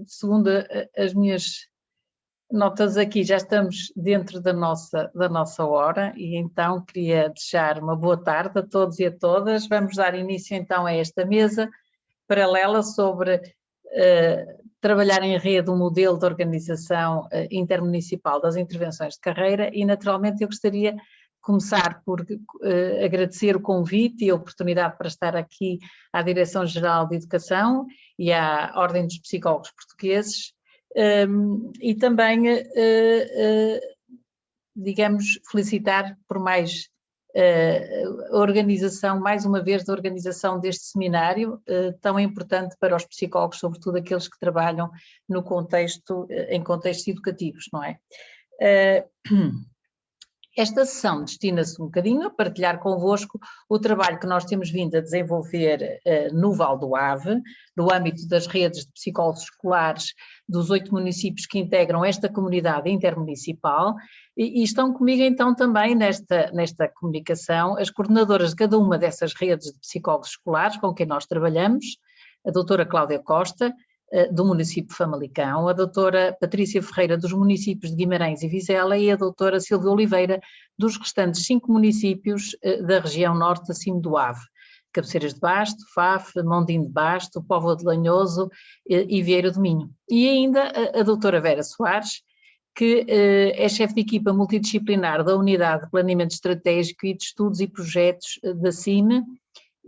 segundo as minhas notas aqui, já estamos dentro da nossa hora e então queria deixar uma boa tarde a todos e a todas. Vamos dar início então a esta mesa paralela sobre trabalhar em rede um modelo de organização intermunicipal das intervenções de carreira e naturalmente eu gostaria de começar por agradecer o convite e a oportunidade para estar aqui à Direção-Geral de Educação e à Ordem dos Psicólogos Portugueses e também, digamos, felicitar por mais a organização, mais uma vez, da organização deste seminário tão importante para os psicólogos, sobretudo aqueles que trabalham no contexto, em contextos educativos, não é? Esta sessão destina-se um bocadinho a partilhar convosco o trabalho que nós temos vindo a desenvolver no Val do Ave, no âmbito das redes de psicólogos escolares dos 8 municípios que integram esta comunidade intermunicipal e estão comigo então também nesta comunicação as coordenadoras de cada uma dessas redes de psicólogos escolares com quem nós trabalhamos, a doutora Cláudia Costa, do município de Famalicão, a doutora Patrícia Ferreira dos municípios de Guimarães e Vizela e a doutora Silvia Oliveira dos restantes 5 municípios da região norte acima do Ave, Cabeceiras de Basto, Faf, Mondim de Basto, Póvoa de Lanhoso e Vieira do Minho. E ainda a doutora Vera Soares, que é chefe de equipa multidisciplinar da Unidade de Planeamento Estratégico e de Estudos e Projetos da CIME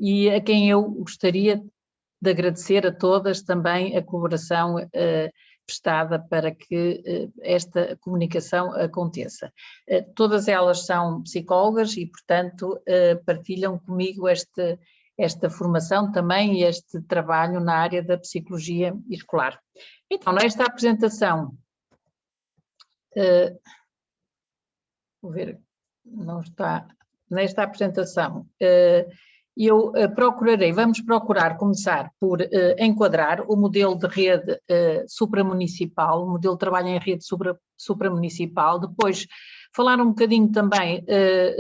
e a quem eu gostaria de agradecer a todas também a colaboração prestada para que esta comunicação aconteça. Todas elas são psicólogas e, portanto, partilham comigo esta formação também e este trabalho na área da psicologia escolar. Então, nesta apresentação, vou ver, não está, nesta apresentação, vamos procurar começar por enquadrar o modelo de rede supramunicipal, o modelo de trabalho em rede supramunicipal, depois falar um bocadinho também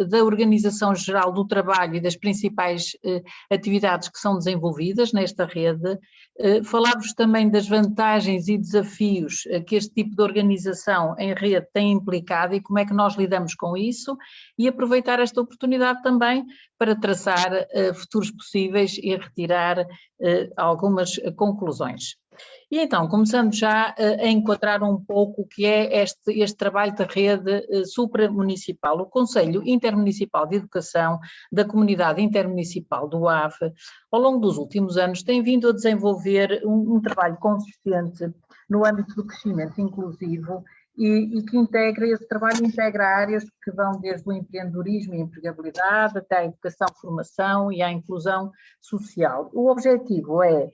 da organização geral do trabalho e das principais atividades que são desenvolvidas nesta rede, falar-vos também das vantagens e desafios que este tipo de organização em rede tem implicado e como é que nós lidamos com isso e aproveitar esta oportunidade também para traçar futuros possíveis e retirar algumas conclusões. E então, começando já a enquadrar um pouco o que é este trabalho de rede supramunicipal. O Conselho Intermunicipal de Educação da Comunidade Intermunicipal do Ave, ao longo dos últimos anos, tem vindo a desenvolver um trabalho consistente no âmbito do crescimento inclusivo e que esse trabalho integra áreas que vão desde o empreendedorismo e empregabilidade até a educação, formação e à inclusão social. O objetivo é,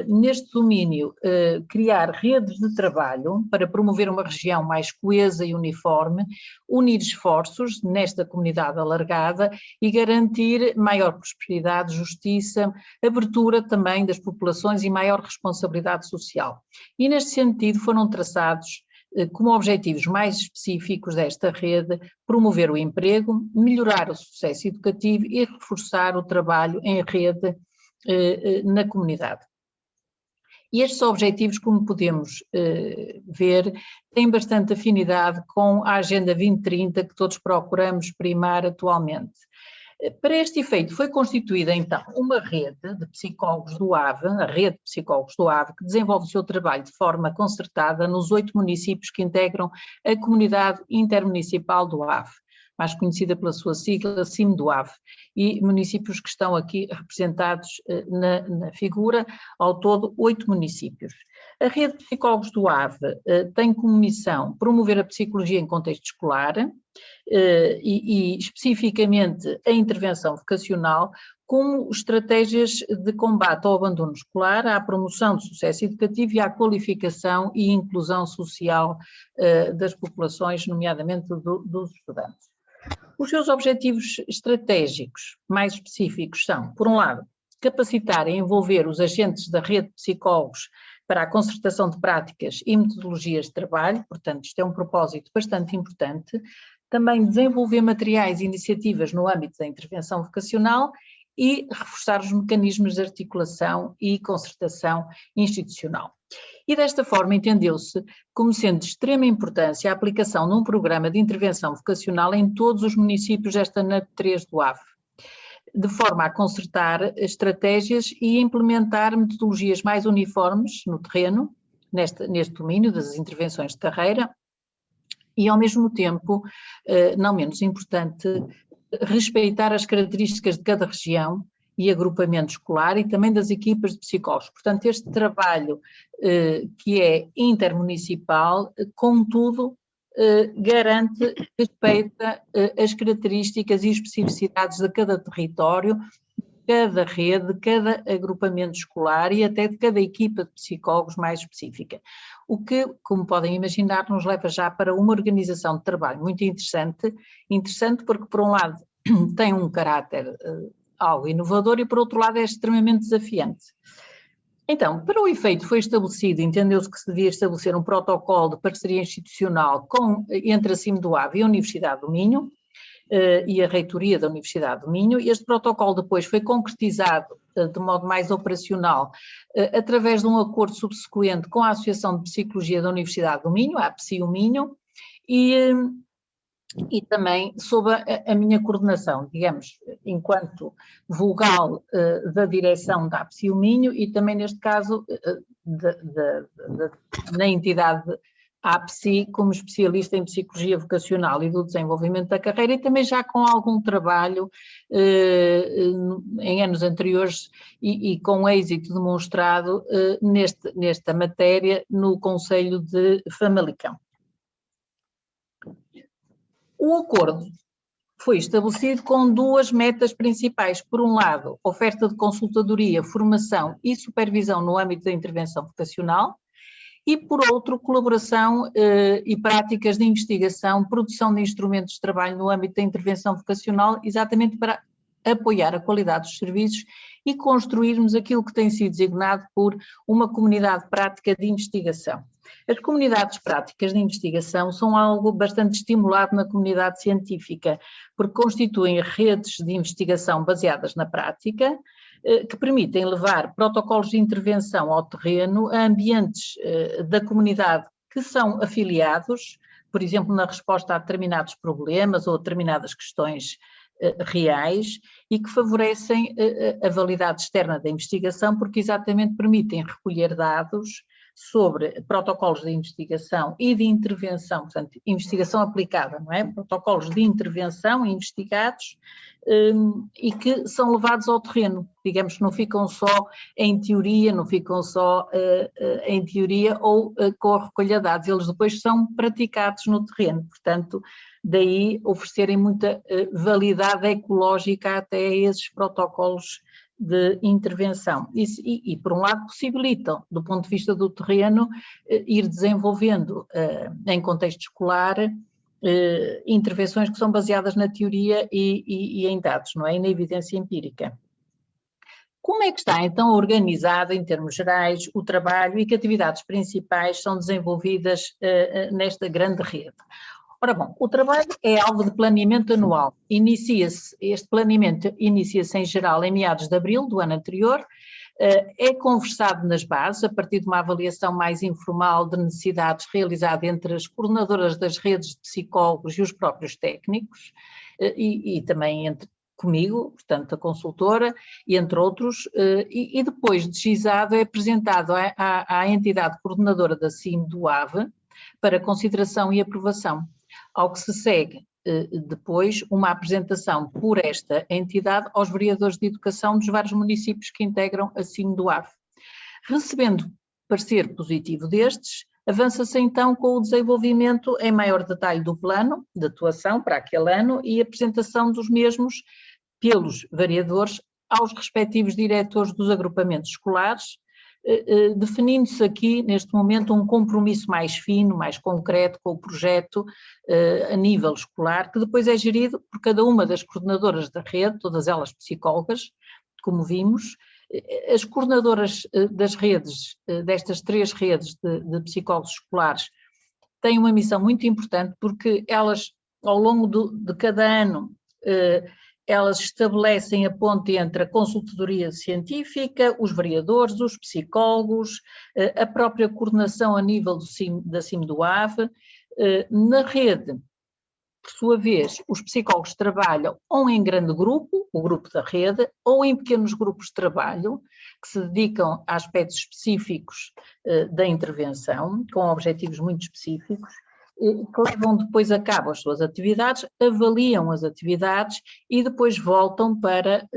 neste domínio, criar redes de trabalho para promover uma região mais coesa e uniforme, unir esforços nesta comunidade alargada e garantir maior prosperidade, justiça, abertura também das populações e maior responsabilidade social. E neste sentido foram traçados como objetivos mais específicos desta rede, promover o emprego, melhorar o sucesso educativo e reforçar o trabalho em rede na comunidade. E estes objetivos, como podemos ver, têm bastante afinidade com a Agenda 2030 que todos procuramos primar atualmente. Para este efeito foi constituída então uma rede de psicólogos do Ave, a rede de psicólogos do Ave, que desenvolve o seu trabalho de forma concertada nos 8 municípios que integram a comunidade intermunicipal do Ave, mais conhecida pela sua sigla CIM do Ave, e municípios que estão aqui representados na figura, ao todo 8 municípios. A rede de psicólogos do Ave tem como missão promover a psicologia em contexto escolar e especificamente a intervenção vocacional como estratégias de combate ao abandono escolar, à promoção do sucesso educativo e à qualificação e inclusão social das populações, nomeadamente dos estudantes. Os seus objetivos estratégicos mais específicos são, por um lado, capacitar e envolver os agentes da rede de psicólogos para a concertação de práticas e metodologias de trabalho, portanto isto é um propósito bastante importante, também desenvolver materiais e iniciativas no âmbito da intervenção vocacional e reforçar os mecanismos de articulação e concertação institucional. E desta forma entendeu-se como sendo de extrema importância a aplicação de um programa de intervenção vocacional em todos os municípios desta NAT3 do AVE, de forma a concertar estratégias e implementar metodologias mais uniformes no terreno, neste domínio das intervenções de carreira, e ao mesmo tempo, não menos importante, respeitar as características de cada região e agrupamento escolar e também das equipas de psicólogos. Portanto, este trabalho que é intermunicipal, contudo, garante, respeita as características e especificidades de cada território, cada rede, cada agrupamento escolar e até de cada equipa de psicólogos mais específica. O que, como podem imaginar, nos leva já para uma organização de trabalho muito interessante porque, por um lado, tem um caráter algo inovador e, por outro lado, é extremamente desafiante. Então, para o efeito foi estabelecido, entendeu-se que se devia estabelecer um protocolo de parceria institucional entre a CIM do AVE e a Universidade do Minho, e a reitoria da Universidade do Minho. Este protocolo depois foi concretizado de modo mais operacional através de um acordo subsequente com a Associação de Psicologia da Universidade do Minho, a APSI Minho, e também sob a minha coordenação, digamos, enquanto vogal da direção da APSI Minho e também neste caso na entidade APSI como especialista em psicologia vocacional e do desenvolvimento da carreira, e também já com algum trabalho em anos anteriores e com êxito demonstrado nesta matéria no Conselho de Famalicão. O acordo foi estabelecido com duas metas principais. Por um lado, oferta de consultadoria, formação e supervisão no âmbito da intervenção vocacional, e por outro, colaboração e práticas de investigação, produção de instrumentos de trabalho no âmbito da intervenção vocacional, exatamente para apoiar a qualidade dos serviços e construirmos aquilo que tem sido designado por uma comunidade prática de investigação. As comunidades práticas de investigação são algo bastante estimulado na comunidade científica, porque constituem redes de investigação baseadas na prática, que permitem levar protocolos de intervenção ao terreno a ambientes da comunidade que são afiliados, por exemplo, na resposta a determinados problemas ou a determinadas questões reais, e que favorecem a validade externa da investigação, porque exatamente permitem recolher dados sobre protocolos de investigação e de intervenção, portanto, investigação aplicada, não é? Protocolos de intervenção investigados e que são levados ao terreno, digamos que não ficam só em teoria, ou com a recolha de dados, eles depois são praticados no terreno, portanto, daí oferecerem muita validade ecológica até a esses protocolos de intervenção e, por um lado, possibilitam, do ponto de vista do terreno, ir desenvolvendo em contexto escolar intervenções que são baseadas na teoria e em dados, não é? E na evidência empírica. Como é que está então organizado, em termos gerais, o trabalho e que atividades principais são desenvolvidas nesta grande rede? Ora bom, o trabalho é alvo de planeamento anual. Este planeamento inicia-se em geral em meados de abril do ano anterior, é conversado nas bases, a partir de uma avaliação mais informal de necessidades realizada entre as coordenadoras das redes de psicólogos e os próprios técnicos, e também comigo, portanto a consultora, e entre outros, e depois de decisado é apresentado à entidade coordenadora da CIM do AVE para consideração e aprovação, ao que se segue depois uma apresentação por esta entidade aos vereadores de educação dos vários municípios que integram a CIM do AVE. Recebendo parecer positivo destes, avança-se então com o desenvolvimento em maior detalhe do plano de atuação para aquele ano e a apresentação dos mesmos pelos vereadores aos respectivos diretores dos agrupamentos escolares, definindo-se aqui, neste momento, um compromisso mais fino, mais concreto com o projeto a nível escolar, que depois é gerido por cada uma das coordenadoras da rede, todas elas psicólogas, como vimos. As coordenadoras das redes, destas três redes de psicólogos escolares, têm uma missão muito importante, porque elas, ao longo de cada ano, elas estabelecem a ponte entre a consultadoria científica, os vereadores, os psicólogos, a própria coordenação a nível da CIM-do-AVE. Na rede, por sua vez, os psicólogos trabalham ou em grande grupo, o grupo da rede, ou em pequenos grupos de trabalho, que se dedicam a aspectos específicos da intervenção, com objetivos muito específicos, que levam depois a cabo as suas atividades, avaliam as atividades e depois voltam para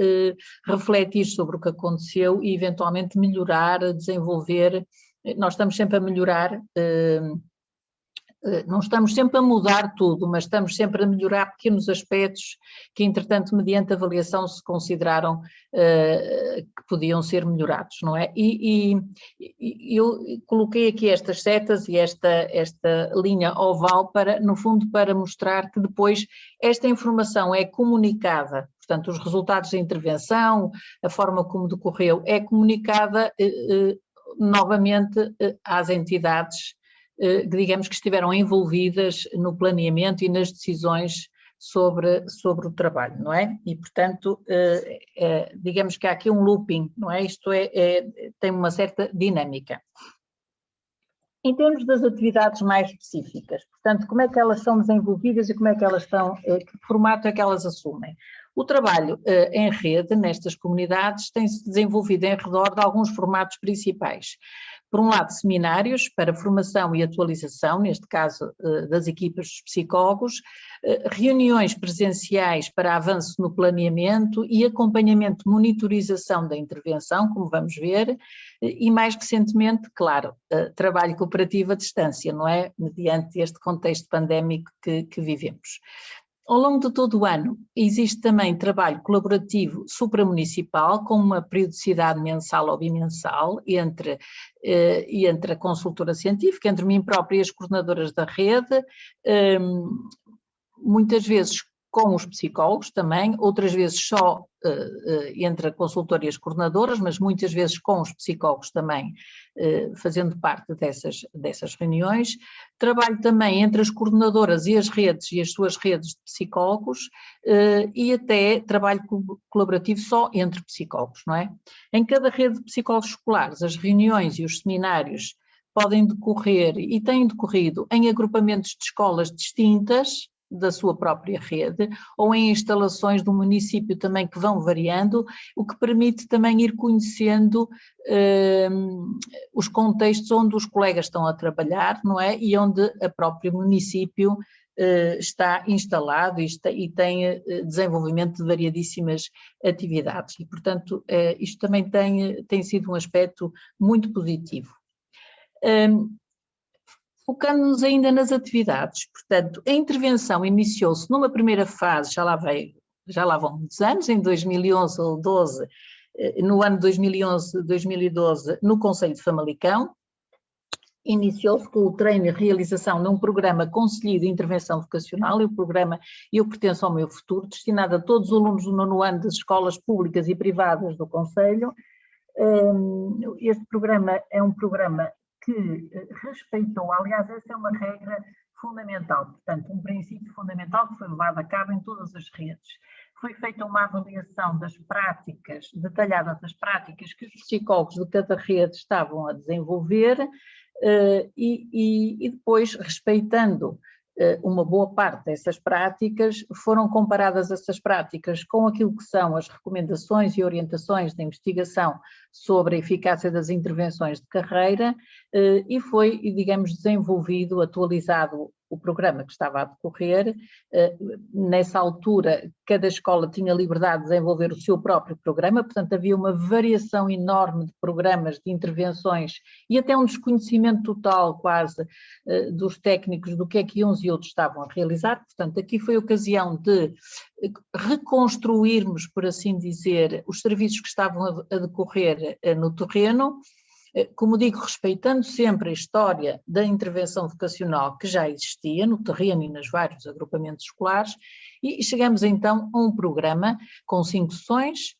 refletir sobre o que aconteceu e eventualmente melhorar, desenvolver. Nós estamos sempre a melhorar, não estamos sempre a mudar tudo, mas estamos sempre a melhorar pequenos aspectos que, entretanto, mediante avaliação se consideraram que podiam ser melhorados, não é? E eu coloquei aqui estas setas e esta linha oval para, no fundo, para mostrar que depois esta informação é comunicada, portanto, os resultados da intervenção, a forma como decorreu, é comunicada novamente às entidades digamos que estiveram envolvidas no planeamento e nas decisões sobre o trabalho, não é? E, portanto, digamos que há aqui um looping, não é? Isto tem uma certa dinâmica. Em termos das atividades mais específicas, portanto, como é que elas são desenvolvidas e como é que elas estão, que formato é que elas assumem? O trabalho em rede nestas comunidades tem-se desenvolvido em redor de alguns formatos principais. Por um lado, seminários para formação e atualização, neste caso das equipas dos psicólogos, reuniões presenciais para avanço no planeamento e acompanhamento, monitorização da intervenção, como vamos ver, e mais recentemente, claro, trabalho cooperativo à distância, não é? Mediante este contexto pandémico que vivemos. Ao longo de todo o ano existe também trabalho colaborativo supramunicipal com uma periodicidade mensal ou bimensal entre a consultora científica, entre mim própria e as coordenadoras da rede, muitas vezes com os psicólogos também, outras vezes só entre a consultora e as coordenadoras, mas muitas vezes com os psicólogos também fazendo parte dessas reuniões. Trabalho também entre as coordenadoras e as redes e as suas redes de psicólogos e até trabalho colaborativo só entre psicólogos, não é? Em cada rede de psicólogos escolares, as reuniões e os seminários podem decorrer e têm decorrido em agrupamentos de escolas distintas da sua própria rede, ou em instalações do município também que vão variando, o que permite também ir conhecendo os contextos onde os colegas estão a trabalhar, não é? E onde o próprio município está instalado e tem desenvolvimento de variadíssimas atividades. E, portanto, isto também tem sido um aspecto muito positivo. Focando-nos ainda nas atividades, portanto, a intervenção iniciou-se numa primeira fase, já lá vão muitos anos, em 2011 ou 12, no ano 2011, 2012, no Conselho de Famalicão. Iniciou-se com o treino e realização de um programa Conselho de Intervenção Vocacional, e o programa Eu Pertenço ao Meu Futuro, destinado a todos os alunos do 9º ano das escolas públicas e privadas do Conselho. Este programa é um programa que respeitou, aliás, essa é uma regra fundamental, portanto, um princípio fundamental que foi levado a cabo em todas as redes. Foi feita uma avaliação das práticas, detalhada das práticas que os psicólogos de cada rede estavam a desenvolver e depois, respeitando uma boa parte dessas práticas, foram comparadas essas práticas com aquilo que são as recomendações e orientações da investigação sobre a eficácia das intervenções de carreira e foi, digamos, desenvolvido, atualizado o programa que estava a decorrer. Nessa altura, cada escola tinha liberdade de desenvolver o seu próprio programa, portanto havia uma variação enorme de programas, de intervenções e até um desconhecimento total quase dos técnicos do que é que uns e outros estavam a realizar. Portanto, aqui foi a ocasião de reconstruirmos, por assim dizer, os serviços que estavam a decorrer no terreno, como digo, respeitando sempre a história da intervenção vocacional que já existia no terreno e nos vários agrupamentos escolares, e chegamos então a um programa com 5 sessões,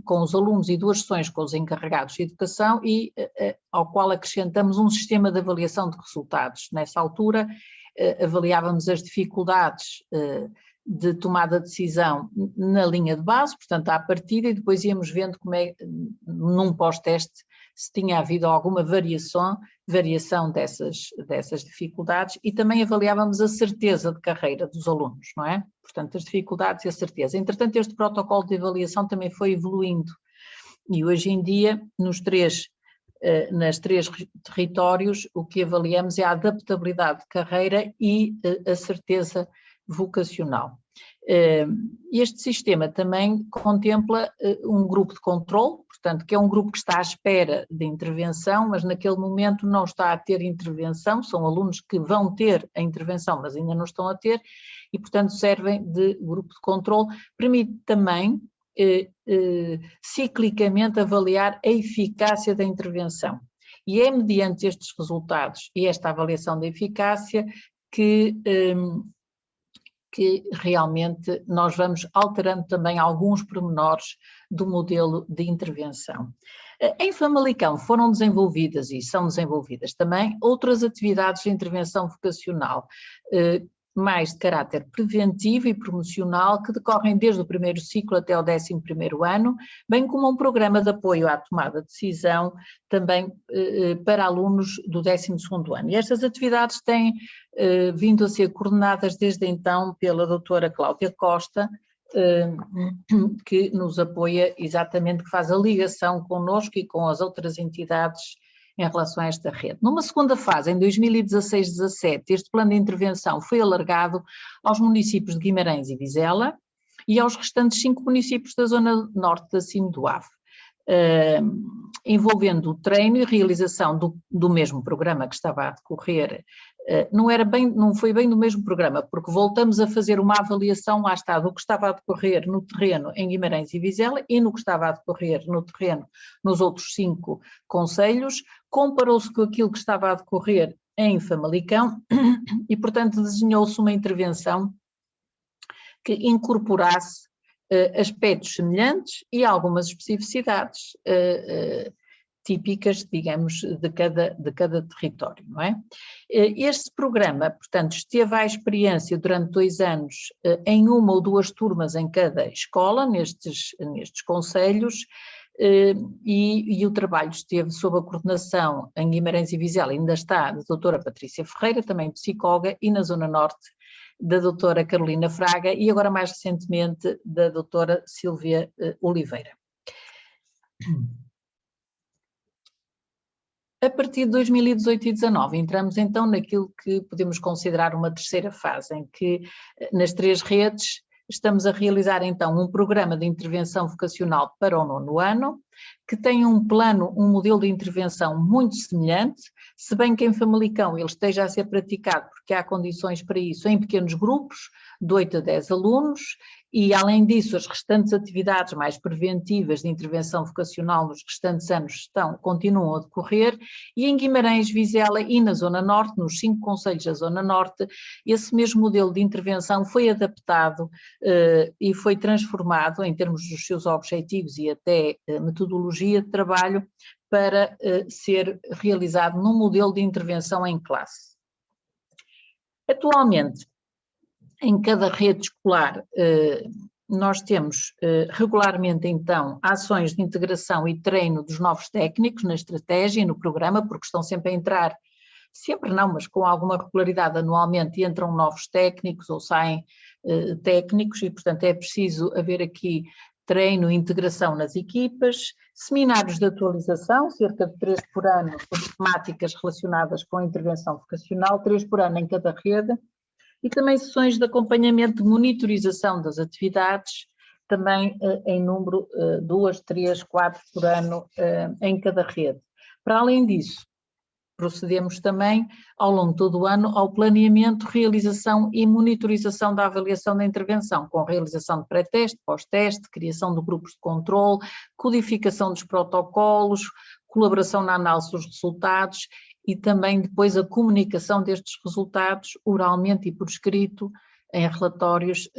com os alunos e 2 sessões com os encarregados de educação e ao qual acrescentamos um sistema de avaliação de resultados. Nessa altura avaliávamos as dificuldades de tomada de decisão na linha de base, portanto à partida, e depois íamos vendo como é, num pós-teste, se tinha havido alguma variação dessas dificuldades, e também avaliávamos a certeza de carreira dos alunos, não é? Portanto, as dificuldades e a certeza. Entretanto, este protocolo de avaliação também foi evoluindo, e hoje em dia, nas três territórios, o que avaliamos é a adaptabilidade de carreira e a certeza vocacional. Este sistema também contempla um grupo de controle, portanto, que é um grupo que está à espera de intervenção, mas naquele momento não está a ter intervenção, são alunos que vão ter a intervenção, mas ainda não estão a ter, e portanto servem de grupo de controle. Permite também ciclicamente avaliar a eficácia da intervenção. E é mediante estes resultados e esta avaliação da eficácia que realmente nós vamos alterando também alguns pormenores do modelo de intervenção. Em Famalicão foram desenvolvidas e são desenvolvidas também outras atividades de intervenção vocacional, mais de caráter preventivo e promocional, que decorrem desde o primeiro ciclo até o 11º ano, bem como um programa de apoio à tomada de decisão também para alunos do 12º ano. E estas atividades têm vindo a ser coordenadas desde então pela doutora Cláudia Costa, que nos apoia exatamente, que faz a ligação connosco e com as outras entidades em relação a esta rede. Numa segunda fase, em 2016-17, este plano de intervenção foi alargado aos municípios de Guimarães e Vizela e aos restantes 5 municípios da zona norte da Cimo do Ave, envolvendo o treino e realização do mesmo programa que estava a decorrer. Não foi bem do mesmo programa, porque voltamos a fazer uma avaliação, lá está, do que estava a decorrer no terreno em Guimarães e Vizela e no que estava a decorrer no terreno nos outros 5 concelhos, comparou-se com aquilo que estava a decorrer em Famalicão e, portanto, desenhou-se uma intervenção que incorporasse aspectos semelhantes e algumas especificidades típicas, digamos, de cada território, não é? Este programa, portanto, esteve à experiência durante 2 anos em 1 ou 2 turmas em cada escola, nestes concelhos, e o trabalho esteve sob a coordenação em Guimarães e Vizela, ainda está, da doutora Patrícia Ferreira, também psicóloga, e na Zona Norte, da doutora Carolina Fraga, e agora mais recentemente da doutora Sílvia Oliveira. A partir de 2018 e 2019 entramos então naquilo que podemos considerar uma terceira fase, em que nas 3 redes estamos a realizar então um programa de intervenção vocacional para o 9º ano, que tem um modelo de intervenção muito semelhante, se bem que em Famalicão ele esteja a ser praticado, porque há condições para isso, em pequenos grupos, de 8 a 10 alunos, e além disso as restantes atividades mais preventivas de intervenção vocacional nos restantes anos continuam a decorrer, e em Guimarães, Vizela e na Zona Norte, nos 5 concelhos da Zona Norte, esse mesmo modelo de intervenção foi adaptado e foi transformado em termos dos seus objetivos e até metodologia de trabalho para ser realizado num modelo de intervenção em classe. Atualmente, em cada rede escolar, nós temos regularmente então ações de integração e treino dos novos técnicos na estratégia e no programa, porque estão sempre a entrar, sempre não, mas com alguma regularidade anualmente entram novos técnicos ou saem técnicos e, portanto, é preciso haver aqui treino e integração nas equipas, seminários de atualização, cerca de 3 por ano, sobre temáticas relacionadas com a intervenção vocacional, 3 por ano em cada rede, e também sessões de acompanhamento de monitorização das atividades, também em número 2, 3, 4 por ano em cada rede. Para além disso, procedemos também, ao longo de todo o ano, ao planeamento, realização e monitorização da avaliação da intervenção, com realização de pré-teste, pós-teste, criação de grupos de controle, codificação dos protocolos, colaboração na análise dos resultados e também depois a comunicação destes resultados oralmente e por escrito em relatórios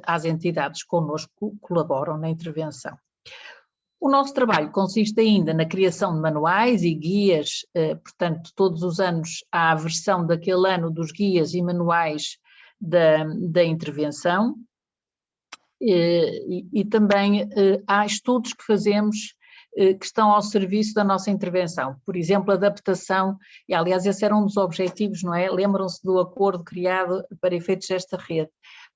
às entidades que connosco colaboram na intervenção. O nosso trabalho consiste ainda na criação de manuais e guias, portanto todos os anos há a versão daquele ano dos guias e manuais da intervenção, e também há estudos que fazemos que estão ao serviço da nossa intervenção. Por exemplo, adaptação, e aliás esse era um dos objetivos, não é? Lembram-se do acordo criado para efeitos desta rede.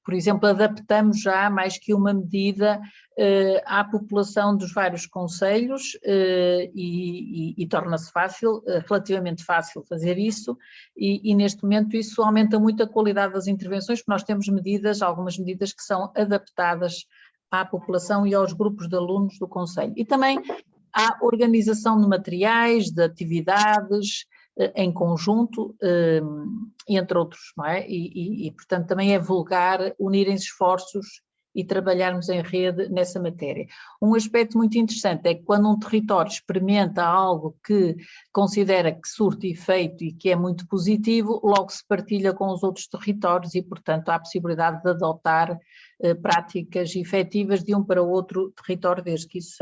Por exemplo, adaptamos já mais que uma medida à população dos vários concelhos e torna-se fácil, relativamente fácil fazer isso e neste momento isso aumenta muito a qualidade das intervenções, porque nós temos medidas, algumas medidas que são adaptadas à população e aos grupos de alunos do concelho. E também há organização de materiais, de atividades em conjunto, entre outros, não é? E portanto também é vulgar unirem-se esforços e trabalharmos em rede nessa matéria. Um aspecto muito interessante é que quando um território experimenta algo que considera que surte efeito e que é muito positivo, logo se partilha com os outros territórios e, portanto, há a possibilidade de adotar práticas efetivas de um para o outro território, desde que isso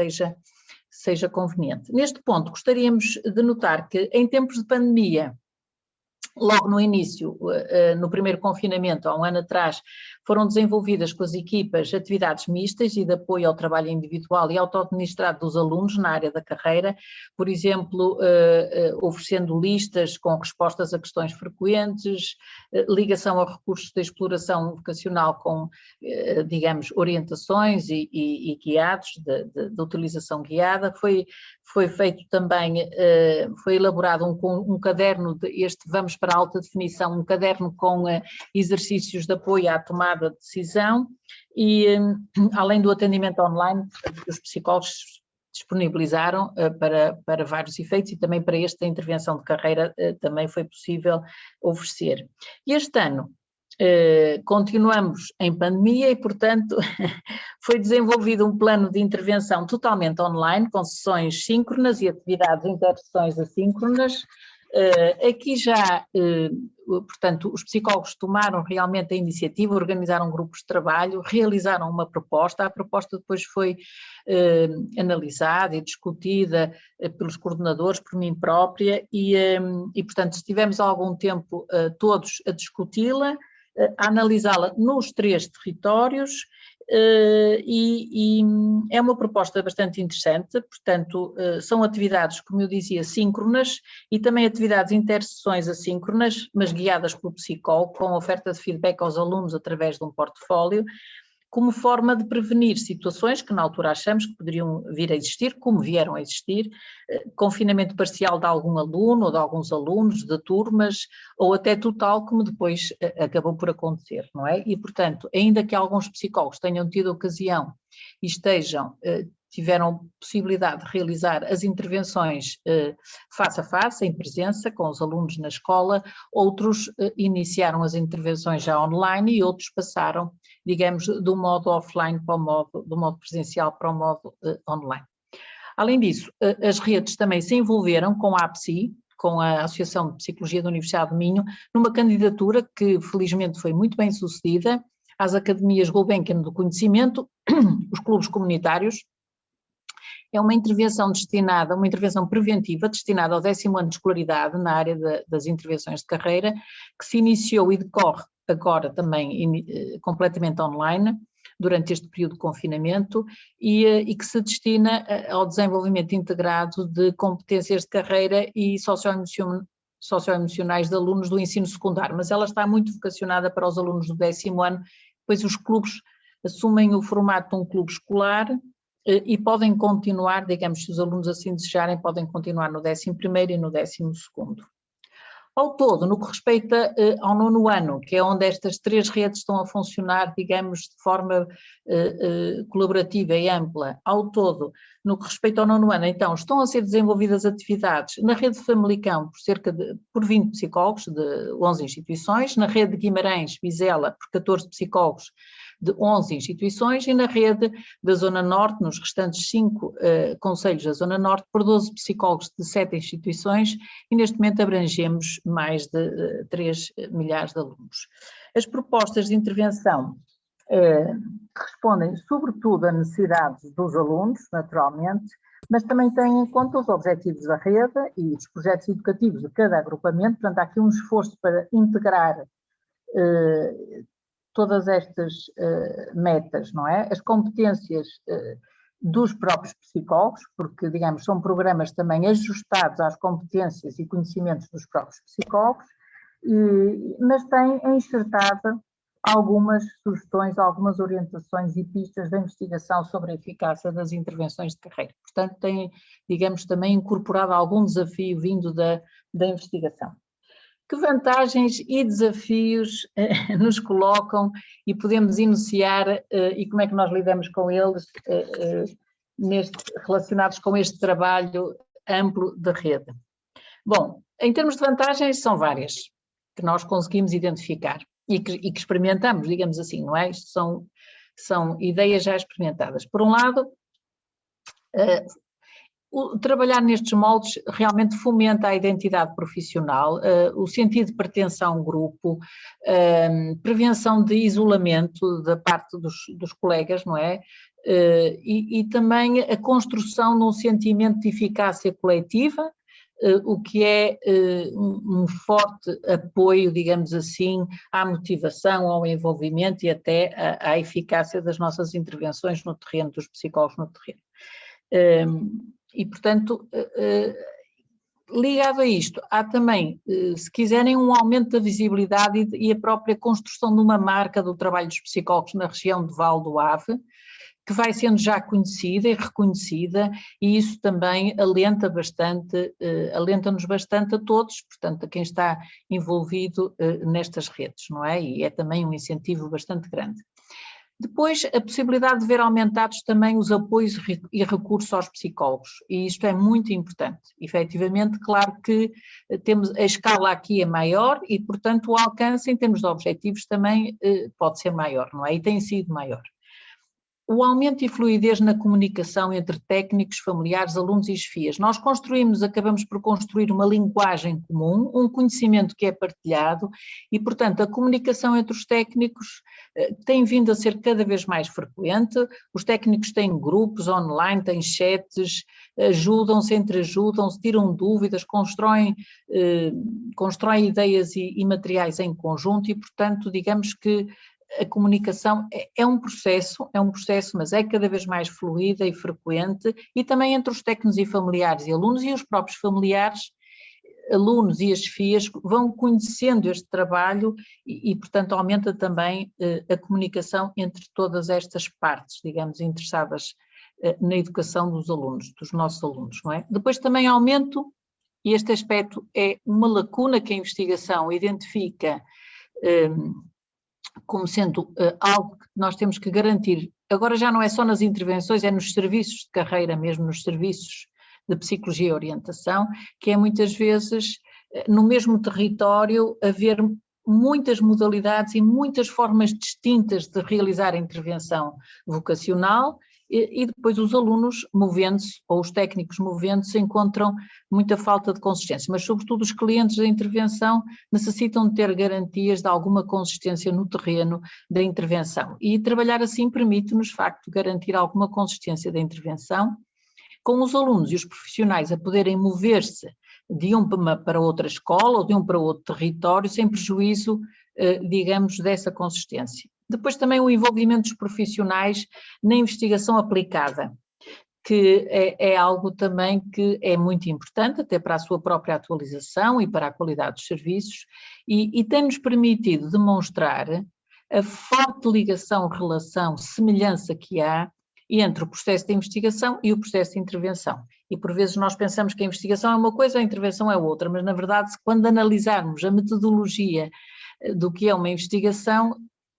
seja conveniente. Neste ponto, gostaríamos de notar que em tempos de pandemia, logo no início, no primeiro confinamento, há um ano atrás, foram desenvolvidas com as equipas atividades mistas e de apoio ao trabalho individual e auto-administrado dos alunos na área da carreira, por exemplo, oferecendo listas com respostas a questões frequentes, ligação a recursos de exploração vocacional com, digamos, orientações e guiados, de utilização guiada. Foi feito também, foi elaborado um caderno, vamos para a alta definição, um caderno com exercícios de apoio à tomada de decisão e, além do atendimento online, os psicólogos disponibilizaram para vários efeitos e também para esta intervenção de carreira também foi possível oferecer. E este ano continuamos em pandemia e, portanto, foi desenvolvido um plano de intervenção totalmente online, com sessões síncronas e atividades intersessões assíncronas. Aqui já, portanto, os psicólogos tomaram realmente a iniciativa, organizaram grupos de trabalho, realizaram uma proposta, a proposta depois foi analisada e discutida pelos coordenadores, por mim própria, e portanto, estivemos há algum tempo todos a discuti-la, a analisá-la nos 3 territórios, e é uma proposta bastante interessante, portanto, são atividades, como eu dizia, síncronas e também atividades intersessões assíncronas, mas guiadas pelo psicólogo, com oferta de feedback aos alunos através de um portfólio, como forma de prevenir situações que na altura achamos que poderiam vir a existir, como vieram a existir, confinamento parcial de algum aluno ou de alguns alunos, de turmas, ou até total, como depois acabou por acontecer, não é? E, portanto, ainda que alguns psicólogos tenham tido ocasião e tiveram possibilidade de realizar as intervenções face a face, em presença, com os alunos na escola, outros iniciaram as intervenções já online e outros passaram, digamos, do modo offline para do modo presencial para o modo online. Além disso, as redes também se envolveram com a APSI, com a Associação de Psicologia da Universidade de Minho, numa candidatura que felizmente foi muito bem sucedida, às Academias Gulbenkian do Conhecimento, os clubes comunitários. É uma intervenção preventiva destinada ao 10º ano de escolaridade na área das intervenções de carreira, que se iniciou e decorre agora também completamente online, durante este período de confinamento, e que se destina ao desenvolvimento integrado de competências de carreira e socioemocionais de alunos do ensino secundário, mas ela está muito vocacionada para os alunos do 10º ano, pois os clubes assumem o formato de um clube escolar, e podem continuar, digamos, se os alunos assim desejarem, podem continuar no 11º e no 12º. Ao todo, no que respeita ao 9º ano, que é onde estas 3 redes estão a funcionar, digamos, de forma colaborativa e ampla, ao todo, no que respeita ao 9º ano, então, estão a ser desenvolvidas atividades na rede de Famalicão por 20 psicólogos de 11 instituições, na rede de Guimarães, Vizela, por 14 psicólogos de 11 instituições, e na rede da Zona Norte, nos restantes 5 concelhos da Zona Norte, por 12 psicólogos de 7 instituições, e neste momento abrangemos mais de 3 milhares de alunos. As propostas de intervenção respondem sobretudo a necessidades dos alunos, naturalmente, mas também têm em conta os objetivos da rede e os projetos educativos de cada agrupamento. Portanto, há aqui um esforço para integrar todas estas metas, não é? As competências dos próprios psicólogos, porque, digamos, são programas também ajustados às competências e conhecimentos dos próprios psicólogos, mas tem enxertada algumas sugestões, algumas orientações e pistas de investigação sobre a eficácia das intervenções de carreira. Portanto, tem, digamos, também incorporado algum desafio vindo da investigação. Que vantagens e desafios nos colocam e podemos enunciar e como é que nós lidamos com eles relacionados com este trabalho amplo da rede? Bom, em termos de vantagens são várias que nós conseguimos identificar e que experimentamos, digamos assim, não é? Isto são ideias já experimentadas. Por um lado, trabalhar nestes moldes realmente fomenta a identidade profissional, o sentido de pertença a um grupo, prevenção de isolamento da parte dos colegas, não é? E também a construção de um sentimento de eficácia coletiva, o que é um forte apoio, digamos assim, à motivação, ao envolvimento e até à eficácia das nossas intervenções no terreno, dos psicólogos no terreno. E, portanto, ligado a isto, há também, se quiserem, um aumento da visibilidade e a própria construção de uma marca do trabalho dos psicólogos na região de Val do Ave, que vai sendo já conhecida e reconhecida, e isso também alenta bastante, alenta-nos bastante a todos, portanto, a quem está envolvido nestas redes, não é? E é também um incentivo bastante grande. Depois, a possibilidade de ver aumentados também os apoios e recursos aos psicólogos, e isto é muito importante. Efetivamente, claro que a escala aqui é maior e, portanto, o alcance em termos de objetivos também pode ser maior, não é? E tem sido maior. O aumento e fluidez na comunicação entre técnicos, familiares, alunos e chefias. Nós acabamos por construir uma linguagem comum, um conhecimento que é partilhado e, portanto, a comunicação entre os técnicos tem vindo a ser cada vez mais frequente. Os técnicos têm grupos online, têm chats, ajudam-se, entreajudam-se, tiram dúvidas, constroem ideias e materiais em conjunto e, portanto, digamos que a comunicação é um processo, mas é cada vez mais fluida e frequente, e também entre os técnicos e familiares e alunos e os próprios familiares, alunos e as chefias vão conhecendo este trabalho e portanto, aumenta também a comunicação entre todas estas partes, digamos, interessadas na educação dos alunos, dos nossos alunos, não é? Depois também aumento, e este aspecto é uma lacuna que a investigação identifica como sendo algo que nós temos que garantir, agora já não é só nas intervenções, é nos serviços de carreira mesmo, nos serviços de psicologia e orientação, que é muitas vezes no mesmo território haver muitas modalidades e muitas formas distintas de realizar a intervenção vocacional e depois os alunos movendo-se ou os técnicos movendo-se encontram muita falta de consistência, mas sobretudo os clientes da intervenção necessitam de ter garantias de alguma consistência no terreno da intervenção e trabalhar assim permite-nos, de facto, garantir alguma consistência da intervenção com os alunos e os profissionais a poderem mover-se de uma para outra escola ou de um para outro território sem prejuízo, digamos, dessa consistência. Depois também o envolvimento dos profissionais na investigação aplicada, que é algo também que é muito importante, até para a sua própria atualização e para a qualidade dos serviços, e tem-nos permitido demonstrar a forte ligação, relação, semelhança que há entre o processo de investigação e o processo de intervenção. E por vezes nós pensamos que a investigação é uma coisa, a intervenção é outra, mas na verdade quando analisarmos a metodologia do que é uma investigação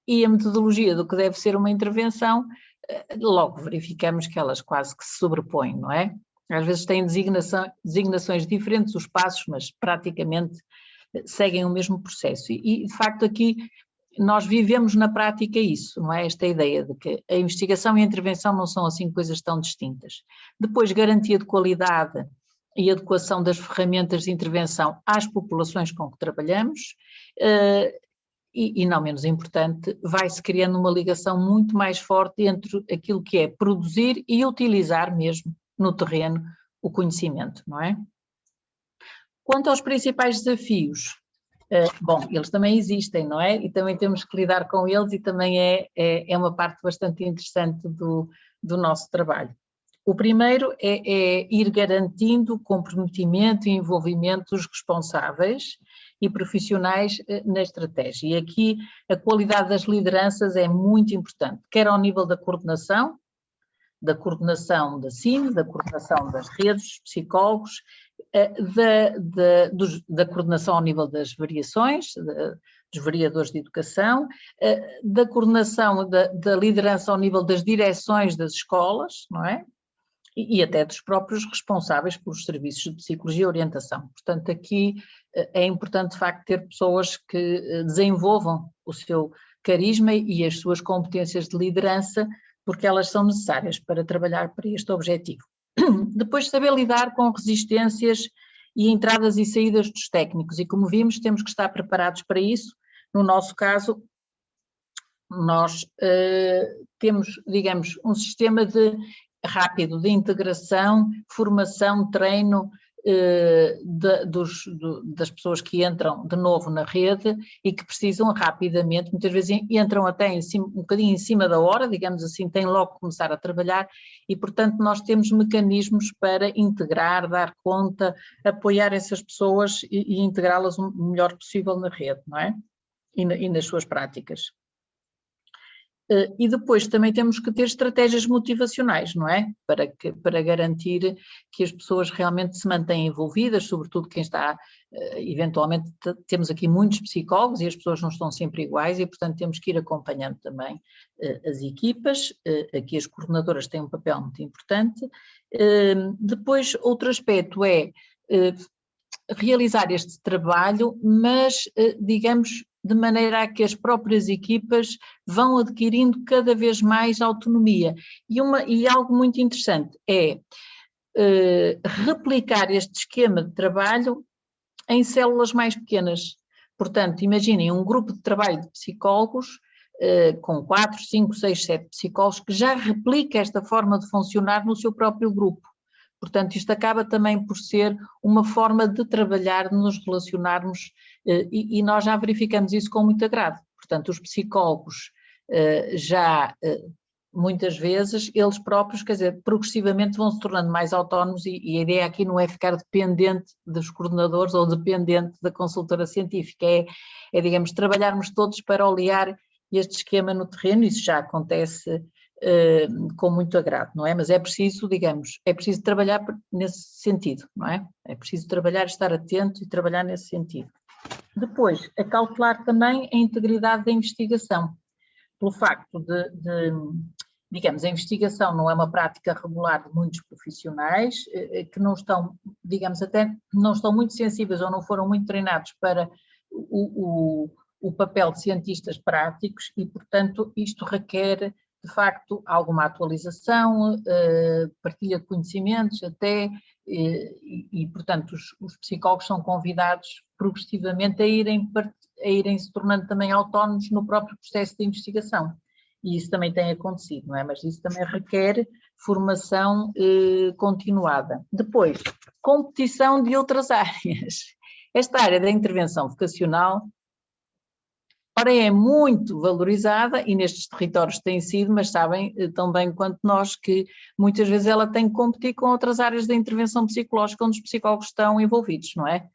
e a metodologia do que deve ser uma intervenção, logo verificamos que elas quase que se sobrepõem, não é? Às vezes têm designações diferentes os passos, mas praticamente seguem o mesmo processo. E de facto aqui nós vivemos na prática isso, não é? Esta ideia de que a investigação e a intervenção não são assim coisas tão distintas. Depois, garantia de qualidade e adequação das ferramentas de intervenção às populações com que trabalhamos e não menos importante, vai-se criando uma ligação muito mais forte entre aquilo que é produzir e utilizar mesmo no terreno o conhecimento, não é? Quanto aos principais desafios, Bom, eles também existem, não é? E também temos que lidar com eles e também é uma parte bastante interessante do nosso trabalho. O primeiro é ir garantindo o comprometimento e envolvimento dos responsáveis e profissionais na estratégia. E aqui a qualidade das lideranças é muito importante, quer ao nível da coordenação da CIM, da coordenação das redes, dos psicólogos, da coordenação ao nível das variações, dos variadores de educação, da coordenação da liderança ao nível das direções das escolas, não é? E até dos próprios responsáveis pelos serviços de psicologia e orientação. Portanto, aqui é importante, de facto, ter pessoas que desenvolvam o seu carisma e as suas competências de liderança, porque elas são necessárias para trabalhar para este objetivo. Depois, saber lidar com resistências e entradas e saídas dos técnicos, e como vimos, temos que estar preparados para isso. No nosso caso, nós temos, digamos, um sistema rápido de integração, formação, treino das pessoas que entram de novo na rede e que precisam rapidamente, muitas vezes entram até um bocadinho em cima da hora, digamos assim, têm logo que começar a trabalhar e, portanto, nós temos mecanismos para integrar, dar conta, apoiar essas pessoas e integrá-las o melhor possível na rede, não é? E nas suas práticas. E depois também temos que ter estratégias motivacionais, não é? Para garantir que as pessoas realmente se mantenham envolvidas, sobretudo quem está, eventualmente temos aqui muitos psicólogos e as pessoas não estão sempre iguais e, portanto, temos que ir acompanhando também as equipas, aqui as coordenadoras têm um papel muito importante. Depois, outro aspecto é realizar este trabalho, mas, digamos, de maneira a que as próprias equipas vão adquirindo cada vez mais autonomia. E algo muito interessante é replicar este esquema de trabalho em células mais pequenas. Portanto, imaginem um grupo de trabalho de psicólogos com 4, 5, 6, 7 psicólogos que já replica esta forma de funcionar no seu próprio grupo. Portanto, isto acaba também por ser uma forma de trabalhar, de nos relacionarmos, e nós já verificamos isso com muito agrado. Portanto, os psicólogos muitas vezes, eles próprios, quer dizer, progressivamente vão se tornando mais autónomos e a ideia aqui não é ficar dependente dos coordenadores ou dependente da consultora científica, é digamos, trabalharmos todos para olear este esquema no terreno, isso já acontece com muito agrado, não é? Mas é preciso, digamos, é preciso trabalhar nesse sentido, não é? É preciso trabalhar, estar atento e trabalhar nesse sentido. Depois, acautelar também a integridade da investigação, pelo facto digamos, a investigação não é uma prática regular de muitos profissionais que não estão, digamos, até não estão muito sensíveis ou não foram muito treinados para o papel de cientistas práticos e, portanto, isto requer de facto alguma atualização, partilha de conhecimentos até, portanto os psicólogos são convidados progressivamente a irem se tornando também autónomos no próprio processo de investigação. E isso também tem acontecido, não é? Mas isso também requer formação continuada. Depois, competição de outras áreas. Esta área da intervenção vocacional ora é muito valorizada e nestes territórios tem sido, mas sabem tão bem quanto nós que muitas vezes ela tem que competir com outras áreas da intervenção psicológica onde os psicólogos estão envolvidos, não é?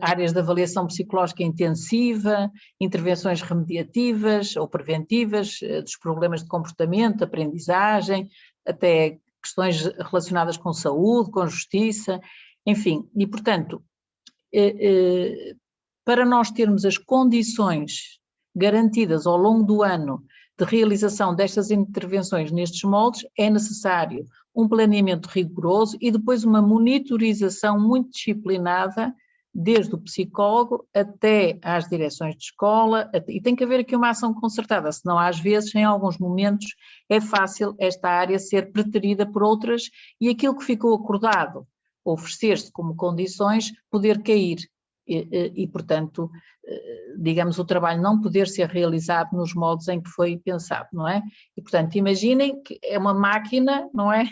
Áreas de avaliação psicológica intensiva, intervenções remediativas ou preventivas dos problemas de comportamento, aprendizagem, até questões relacionadas com saúde, com justiça, enfim, e portanto, para nós termos as condições garantidas ao longo do ano de realização destas intervenções nestes moldes, é necessário um planeamento rigoroso e depois uma monitorização muito disciplinada, desde o psicólogo até às direções de escola, e tem que haver aqui uma ação concertada, senão às vezes, em alguns momentos, é fácil esta área ser preterida por outras e aquilo que ficou acordado, oferecer-se como condições, poder cair. E, portanto, digamos, o trabalho não poder ser realizado nos moldes em que foi pensado, não é? E, portanto, imaginem que é uma máquina, não é?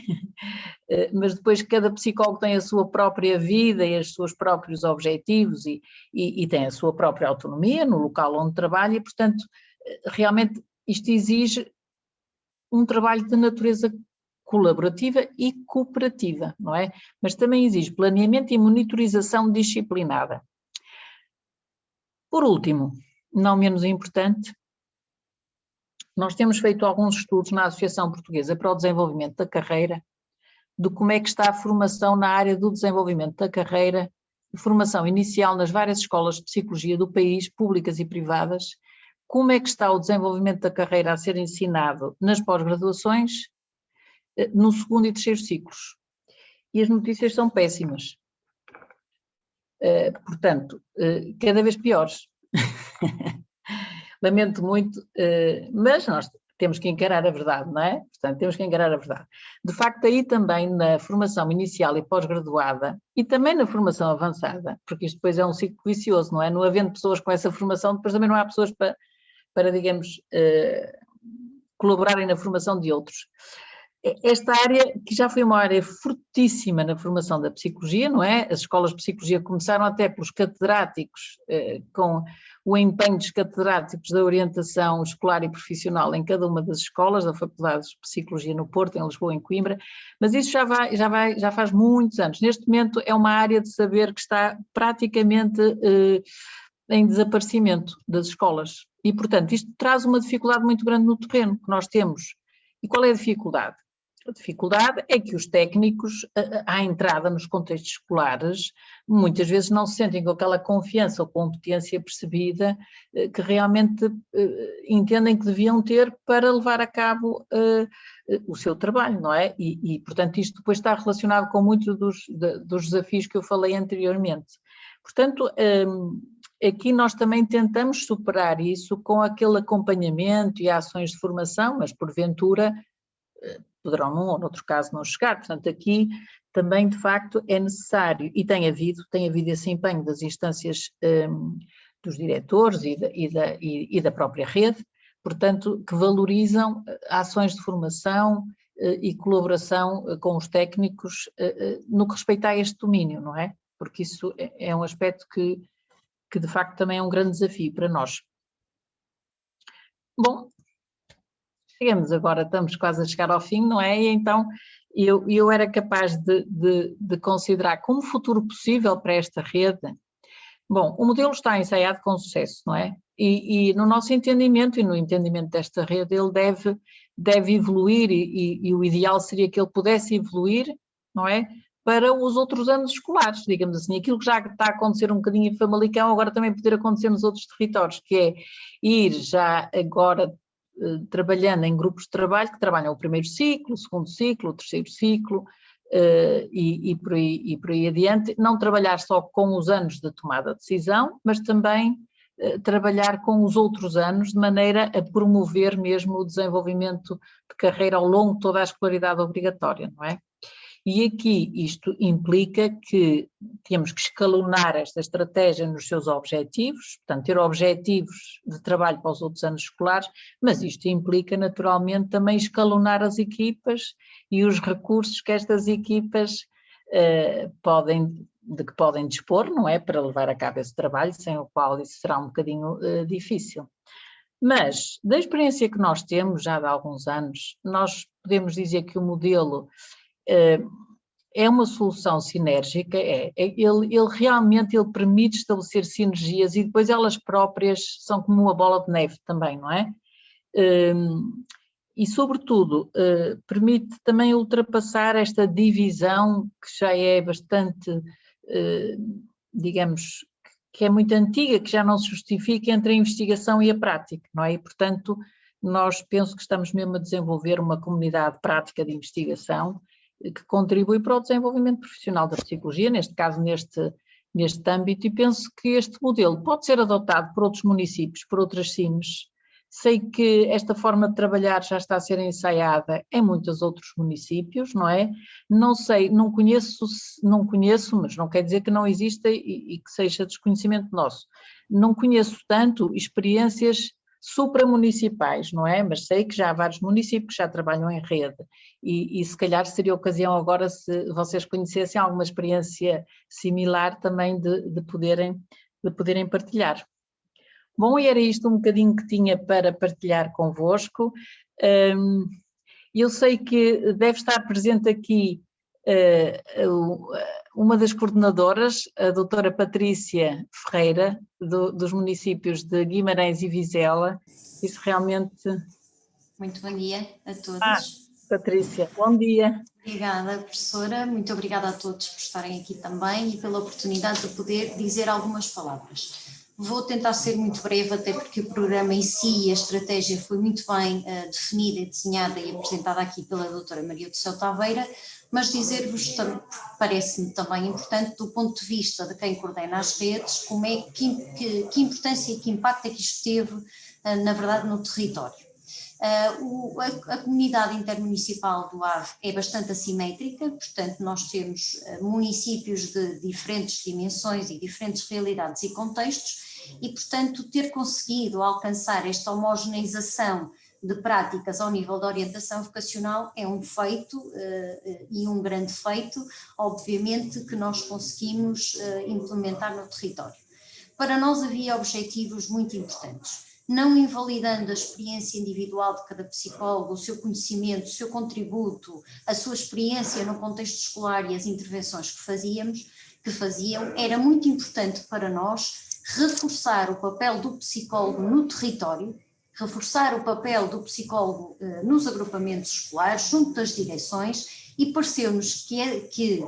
Mas depois cada psicólogo tem a sua própria vida e os seus próprios objetivos e tem a sua própria autonomia no local onde trabalha e, portanto, realmente isto exige um trabalho de natureza colaborativa e cooperativa, não é? Mas também exige planeamento e monitorização disciplinada. Por último, não menos importante, nós temos feito alguns estudos na Associação Portuguesa para o Desenvolvimento da Carreira, de como é que está a formação na área do desenvolvimento da carreira, formação inicial nas várias escolas de psicologia do país, públicas e privadas, como é que está o desenvolvimento da carreira a ser ensinado nas pós-graduações, no segundo e terceiro ciclos. E as notícias são péssimas. Portanto, cada vez piores. Lamento muito, mas nós temos que encarar a verdade, não é? Portanto, temos que encarar a verdade. De facto, aí também na formação inicial e pós-graduada, e também na formação avançada, porque isto depois é um ciclo vicioso, não é? Não havendo pessoas com essa formação, depois também não há pessoas para digamos, colaborarem na formação de outros. Esta área, que já foi uma área fortíssima na formação da psicologia, não é? As escolas de psicologia começaram até pelos catedráticos, com o empenho dos catedráticos da orientação escolar e profissional em cada uma das escolas, da Faculdade de Psicologia no Porto, em Lisboa, em Coimbra, mas isso já faz muitos anos. Neste momento é uma área de saber que está praticamente em desaparecimento das escolas e, portanto, isto traz uma dificuldade muito grande no terreno que nós temos. E qual é a dificuldade? A dificuldade é que os técnicos, à entrada nos contextos escolares, muitas vezes não se sentem com aquela confiança ou competência percebida que realmente entendem que deviam ter para levar a cabo o seu trabalho, não é? E, portanto, isto depois está relacionado com muitos dos desafios que eu falei anteriormente. Portanto, aqui nós também tentamos superar isso com aquele acompanhamento e ações de formação, mas porventura poderão num ou noutro caso não chegar, portanto aqui também de facto é necessário, e tem havido esse empenho das instâncias dos diretores e da própria rede, portanto que valorizam ações de formação e colaboração com os técnicos no que respeita a este domínio, não é? Porque isso é um aspecto que de facto também é um grande desafio para nós. Bom, chegamos agora, estamos quase a chegar ao fim, não é? E então eu era capaz de considerar como futuro possível para esta rede. Bom, o modelo está ensaiado com sucesso, não é? E no nosso entendimento e no entendimento desta rede ele deve evoluir e o ideal seria que ele pudesse evoluir, não é? Para os outros anos escolares, digamos assim, aquilo que já está a acontecer um bocadinho em Famalicão, agora também poder acontecer nos outros territórios, que é ir já agora trabalhando em grupos de trabalho que trabalham o primeiro ciclo, o segundo ciclo, o terceiro ciclo e por aí adiante, não trabalhar só com os anos de tomada de decisão, mas também trabalhar com os outros anos de maneira a promover mesmo o desenvolvimento de carreira ao longo de toda a escolaridade obrigatória, não é? E aqui isto implica que temos que escalonar esta estratégia nos seus objetivos, portanto ter objetivos de trabalho para os outros anos escolares, mas isto implica naturalmente também escalonar as equipas e os recursos que estas equipas de que podem dispor, não é, para levar a cabo esse trabalho, sem o qual isso será um bocadinho difícil. Mas, da experiência que nós temos já de alguns anos, nós podemos dizer que o modelo é uma solução sinérgica, ele realmente permite estabelecer sinergias e depois elas próprias são como uma bola de neve também, não é? E sobretudo permite também ultrapassar esta divisão que já é bastante, digamos, que é muito antiga, que já não se justifica entre a investigação e a prática, não é? E portanto nós penso que estamos mesmo a desenvolver uma comunidade prática de investigação que contribui para o desenvolvimento profissional da psicologia, neste caso neste âmbito, e penso que este modelo pode ser adotado por outros municípios, por outras CIMs. Sei que esta forma de trabalhar já está a ser ensaiada em muitos outros municípios, não é? Não sei, não conheço, mas não quer dizer que não exista e que seja desconhecimento nosso. não conheço tanto experiências supramunicipais, não é? Mas sei que já há vários municípios que já trabalham em rede e se calhar seria ocasião agora, se vocês conhecessem alguma experiência similar também de poderem partilhar. Bom, e era isto um bocadinho que tinha para partilhar convosco. Eu sei que deve estar presente aqui uma das coordenadoras, a doutora Patrícia Ferreira, dos municípios de Guimarães e Vizela. Isso realmente... Muito bom dia a todos. Patrícia, bom dia. Obrigada, professora. Muito obrigada a todos por estarem aqui também e pela oportunidade de poder dizer algumas palavras. Vou tentar ser muito breve, até porque o programa em si e a estratégia foi muito bem definida, desenhada e apresentada aqui pela doutora Maria do Céu Taveira, mas dizer-vos, parece-me também importante, do ponto de vista de quem coordena as redes, como é que importância e que impacto é que isto teve, na verdade, no território. A comunidade intermunicipal do Ave é bastante assimétrica, portanto nós temos municípios de diferentes dimensões e diferentes realidades e contextos e, portanto, ter conseguido alcançar esta homogeneização de práticas ao nível da orientação vocacional é um feito e um grande feito, obviamente, que nós conseguimos implementar no território. Para nós havia objetivos muito importantes. Não invalidando a experiência individual de cada psicólogo, o seu conhecimento, o seu contributo, a sua experiência no contexto escolar e as intervenções que faziam, era muito importante para nós reforçar o papel do psicólogo no território, reforçar o papel do psicólogo nos agrupamentos escolares, junto das direções, e pareceu-nos que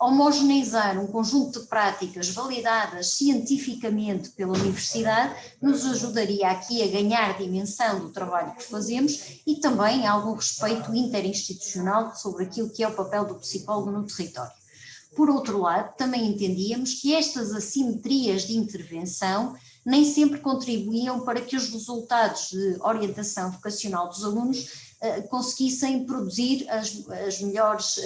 homogeneizar um conjunto de práticas validadas cientificamente pela universidade nos ajudaria aqui a ganhar dimensão do trabalho que fazemos e também algum respeito interinstitucional sobre aquilo que é o papel do psicólogo no território. Por outro lado, também entendíamos que estas assimetrias de intervenção nem sempre contribuíam para que os resultados de orientação vocacional dos alunos conseguissem produzir as melhores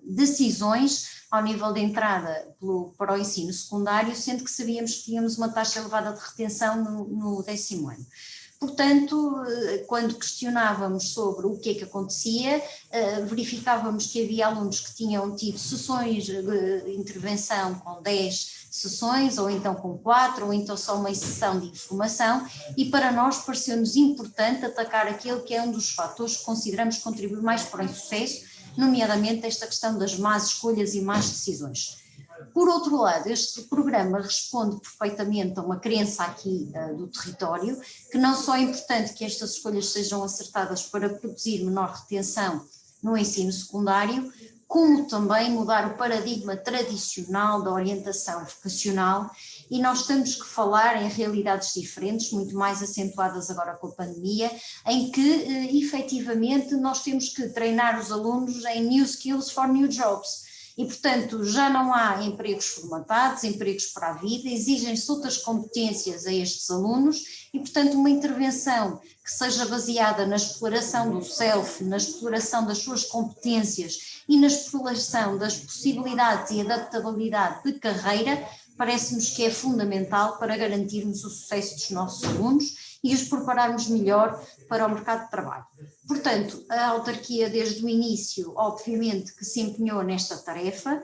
decisões ao nível de entrada para o ensino secundário, sendo que sabíamos que tínhamos uma taxa elevada de retenção no 10º ano. Portanto, quando questionávamos sobre o que é que acontecia, verificávamos que havia alunos que tinham tido sessões de intervenção com 10 sessões, ou então com 4, ou então só uma sessão de informação, e para nós pareceu-nos importante atacar aquele que é um dos fatores que consideramos que contribui mais para o insucesso, nomeadamente esta questão das más escolhas e más decisões. Por outro lado, este programa responde perfeitamente a uma crença aqui do território, que não só é importante que estas escolhas sejam acertadas para produzir menor retenção no ensino secundário, como também mudar o paradigma tradicional da orientação vocacional, e nós temos que falar em realidades diferentes, muito mais acentuadas agora com a pandemia, em que efetivamente nós temos que treinar os alunos em new skills for new jobs. E, portanto, já não há empregos formatados, empregos para a vida, exigem-se outras competências a estes alunos e, portanto, uma intervenção que seja baseada na exploração do self, na exploração das suas competências e na exploração das possibilidades e adaptabilidade de carreira, parece-nos que é fundamental para garantirmos o sucesso dos nossos alunos e os prepararmos melhor para o mercado de trabalho. Portanto, a autarquia desde o início, obviamente, que se empenhou nesta tarefa,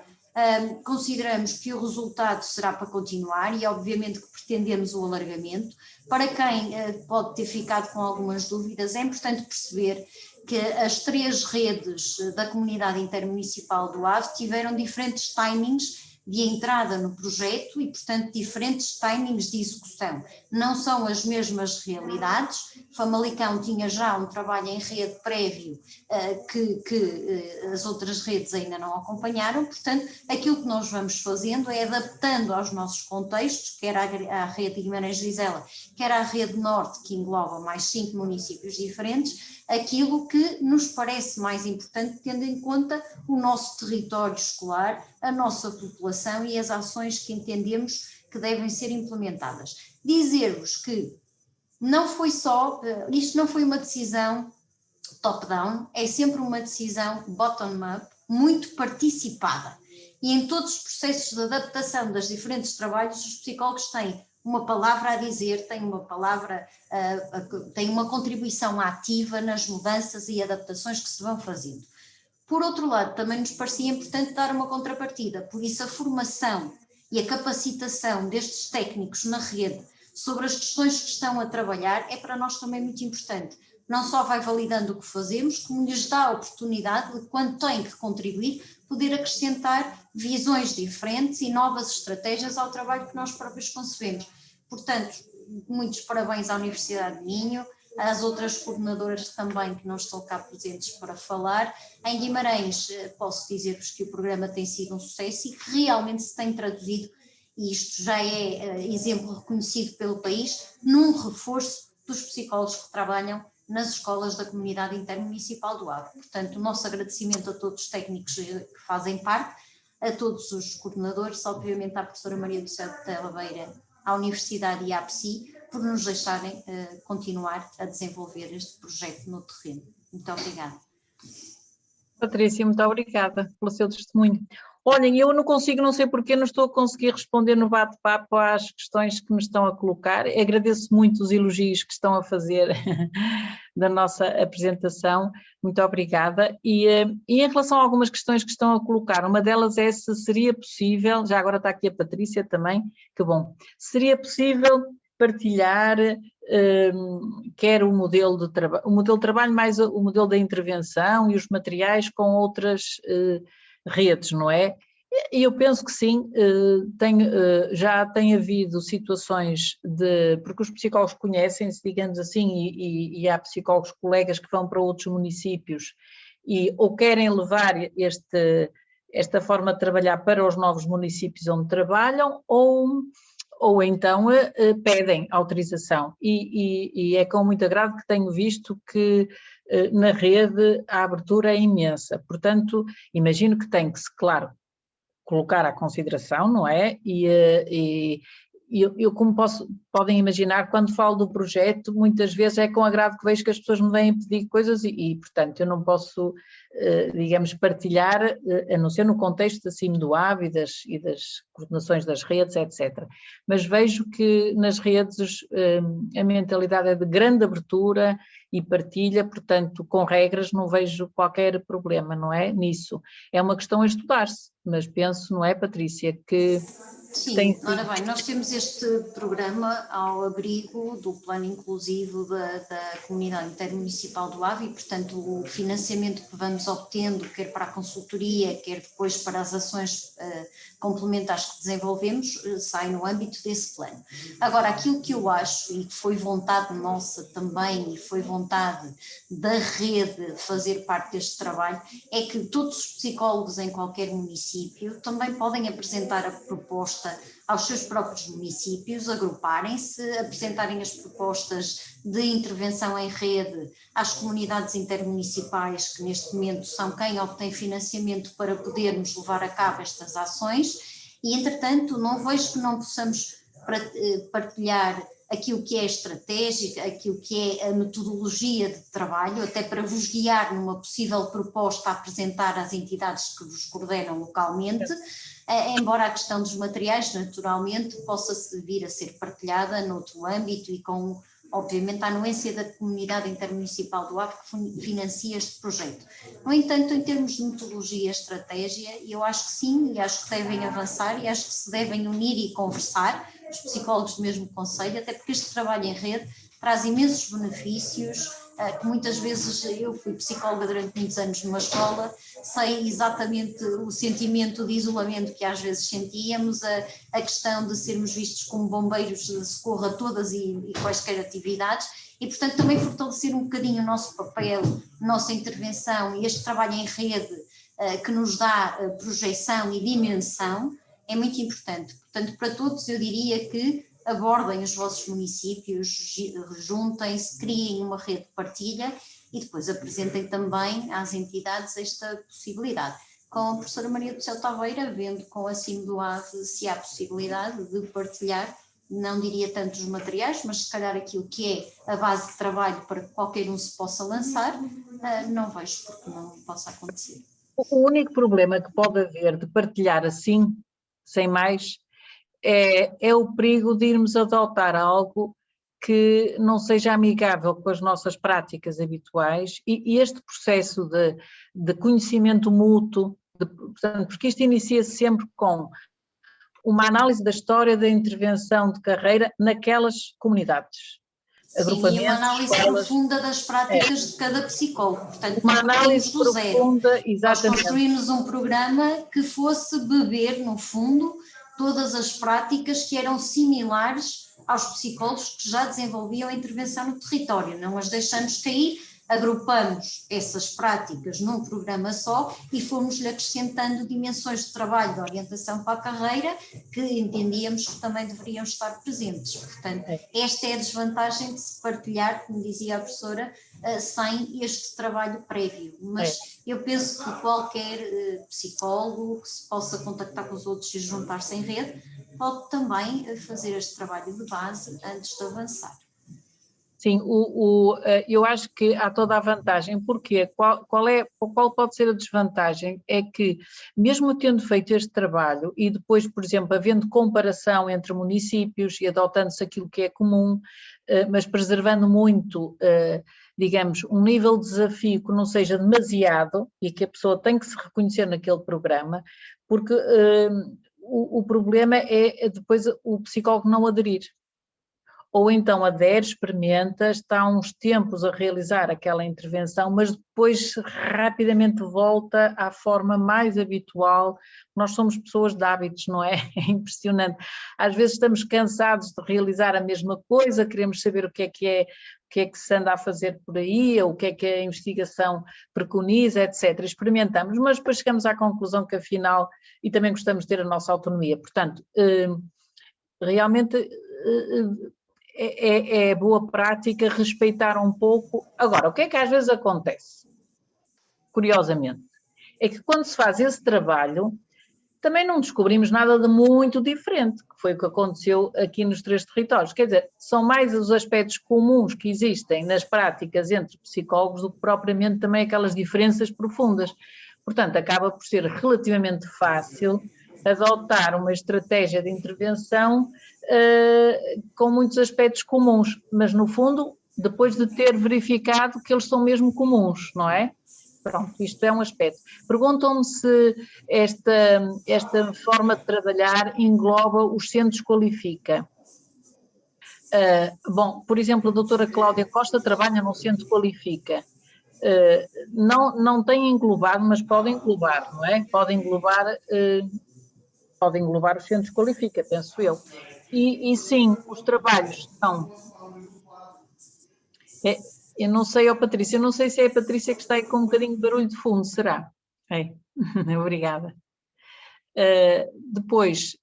consideramos que o resultado será para continuar e obviamente que pretendemos o alargamento. Para quem pode ter ficado com algumas dúvidas, é importante perceber que as 3 redes da comunidade intermunicipal do Ave tiveram diferentes timings de entrada no projeto e, portanto, diferentes timings de execução. Não são as mesmas realidades. Famalicão tinha já um trabalho em rede prévio que as outras redes ainda não acompanharam, portanto, aquilo que nós vamos fazendo é adaptando aos nossos contextos, quer à rede de Guimarães-Vizela, quer à rede norte, que engloba mais 5 municípios diferentes, aquilo que nos parece mais importante, tendo em conta o nosso território escolar, a nossa população e as ações que entendemos que devem ser implementadas. Dizer-vos que não foi só, isto não foi uma decisão top-down, é sempre uma decisão bottom-up, muito participada. E em todos os processos de adaptação dos diferentes trabalhos, os psicólogos têm uma palavra a dizer, tem uma palavra, tem uma contribuição ativa nas mudanças e adaptações que se vão fazendo. Por outro lado, também nos parecia importante dar uma contrapartida, por isso a formação e a capacitação destes técnicos na rede sobre as questões que estão a trabalhar é para nós também muito importante. Não só vai validando o que fazemos, como lhes dá a oportunidade de, quando têm que contribuir, poder acrescentar visões diferentes e novas estratégias ao trabalho que nós próprios concebemos. Portanto, muitos parabéns à Universidade de Minho, às outras coordenadoras também que não estão cá presentes para falar. Em Guimarães, posso dizer-vos que o programa tem sido um sucesso e que realmente se tem traduzido, e isto já é exemplo reconhecido pelo país, num reforço dos psicólogos que trabalham nas escolas da comunidade intermunicipal do Ave. Portanto, o nosso agradecimento a todos os técnicos que fazem parte, a todos os coordenadores, obviamente à professora Maria do Céu de Tababeira, à Universidade e à PSI, por nos deixarem continuar a desenvolver este projeto no terreno. Muito obrigada. Patrícia, muito obrigada pelo seu testemunho. Olhem, eu não consigo, não sei porque, não estou a conseguir responder no bate-papo às questões que me estão a colocar. Agradeço muito os elogios que estão a fazer da nossa apresentação, muito obrigada. E em relação a algumas questões que estão a colocar, uma delas é se seria possível, já agora está aqui a Patrícia também, que bom, seria possível partilhar quer o modelo de trabalho mais o modelo da intervenção e os materiais com outras redes, não é? E eu penso que sim, já tem havido situações porque os psicólogos conhecem-se, digamos assim, e há psicólogos colegas que vão para outros municípios ou querem levar esta forma de trabalhar para os novos municípios onde trabalham, ou então pedem autorização, e é com muito agrado que tenho visto que na rede a abertura é imensa, portanto imagino que tem que se, claro, colocar à consideração, não é? E eu como podem imaginar, quando falo do projeto, muitas vezes é com agrado que vejo que as pessoas me vêm pedir coisas portanto, eu não posso, digamos, partilhar, a não ser no contexto assim do AB e das coordenações das redes, etc. Mas vejo que nas redes a mentalidade é de grande abertura e partilha, portanto, com regras não vejo qualquer problema, não é? Nisso. É uma questão a estudar-se, mas penso, não é, Patrícia, que... Sim, ora bem, nós temos este programa ao abrigo do plano inclusivo da comunidade intermunicipal do Ave e, portanto, o financiamento que vamos obtendo, quer para a consultoria, quer depois para as ações complementares que desenvolvemos, sai no âmbito desse plano. Agora, aquilo que eu acho, e que foi vontade nossa também, e foi vontade da rede fazer parte deste trabalho, é que todos os psicólogos em qualquer município também podem apresentar a proposta aos seus próprios municípios, agruparem-se, apresentarem as propostas de intervenção em rede às comunidades intermunicipais, que neste momento são quem obtém financiamento para podermos levar a cabo estas ações, e entretanto não vejo que não possamos partilhar aquilo que é estratégico, aquilo que é a metodologia de trabalho, até para vos guiar numa possível proposta a apresentar às entidades que vos coordenam localmente, embora a questão dos materiais, naturalmente, possa vir a ser partilhada noutro âmbito e com, obviamente, a anuência da comunidade intermunicipal do Ave que financia este projeto. No entanto, em termos de metodologia e estratégia, eu acho que sim, e acho que devem avançar, e acho que se devem unir e conversar, os psicólogos do mesmo conselho, até porque este trabalho em rede traz imensos benefícios, que muitas vezes eu fui psicóloga durante muitos anos numa escola, sei exatamente o sentimento de isolamento que às vezes sentíamos, a questão de sermos vistos como bombeiros de socorro a todas e quaisquer atividades, e portanto também fortalecer um bocadinho o nosso papel, nossa intervenção e este trabalho em rede que nos dá projeção e dimensão, é muito importante. Portanto, para todos eu diria que abordem os vossos municípios, juntem-se, criem uma rede de partilha e depois apresentem também às entidades esta possibilidade. Com a professora Maria do Céu Taveira, vendo com a CIM do AVE se há possibilidade de partilhar, não diria tanto os materiais, mas se calhar aquilo que é a base de trabalho para que qualquer um se possa lançar, não vejo porque não possa acontecer. O único problema que pode haver de partilhar assim, sem mais, é o perigo de irmos adotar algo que não seja amigável com as nossas práticas habituais e este processo de conhecimento mútuo, portanto, porque isto inicia-se sempre com uma análise da história da intervenção de carreira naquelas comunidades. Sim, e uma análise profunda das práticas de cada psicólogo. Portanto, uma análise do zero. Profunda, exatamente. Nós construímos um programa que fosse beber, no fundo, todas as práticas que eram similares aos psicólogos que já desenvolviam a intervenção no território. Não as deixamos cair, agrupamos essas práticas num programa só e fomos-lhe acrescentando dimensões de trabalho de orientação para a carreira que entendíamos que também deveriam estar presentes. Portanto, esta é a desvantagem de se partilhar, como dizia a professora, sem este trabalho prévio. Mas eu penso que qualquer psicólogo que se possa contactar com os outros e juntar-se em rede pode também fazer este trabalho de base antes de avançar. Sim, eu acho que há toda a vantagem, porque qual pode ser a desvantagem? É que, mesmo tendo feito este trabalho e depois, por exemplo, havendo comparação entre municípios e adotando-se aquilo que é comum, mas preservando muito, digamos, um nível de desafio que não seja demasiado e que a pessoa tem que se reconhecer naquele programa, porque o problema é depois o psicólogo não aderir. Ou então adere, experimenta, está há uns tempos a realizar aquela intervenção, mas depois rapidamente volta à forma mais habitual. Nós somos pessoas de hábitos, não é? É impressionante. Às vezes estamos cansados de realizar a mesma coisa, queremos saber o que é que se anda a fazer por aí, ou o que é a investigação preconiza, etc. Experimentamos, mas depois chegamos à conclusão que afinal, e também gostamos de ter a nossa autonomia. Portanto, realmente é boa prática respeitar um pouco. Agora, o que é que às vezes acontece? Curiosamente, é que quando se faz esse trabalho, também não descobrimos nada de muito diferente, que foi o que aconteceu aqui nos 3 territórios. Quer dizer, são mais os aspectos comuns que existem nas práticas entre psicólogos do que propriamente também aquelas diferenças profundas. Portanto, acaba por ser relativamente fácil adotar uma estratégia de intervenção com muitos aspectos comuns, mas no fundo, depois de ter verificado que eles são mesmo comuns, não é? Pronto, isto é um aspecto. Perguntam-me se esta forma de trabalhar engloba os centros qualifica. Bom, por exemplo, a doutora Cláudia Costa trabalha no centro qualifica. Não tem englobado, mas pode englobar, não é? Pode englobar os centros qualifica, penso eu. E sim, os trabalhos são... Eu não sei, Patrícia, eu não sei se é a Patrícia que está aí com um bocadinho de barulho de fundo, será? Obrigada. Depois,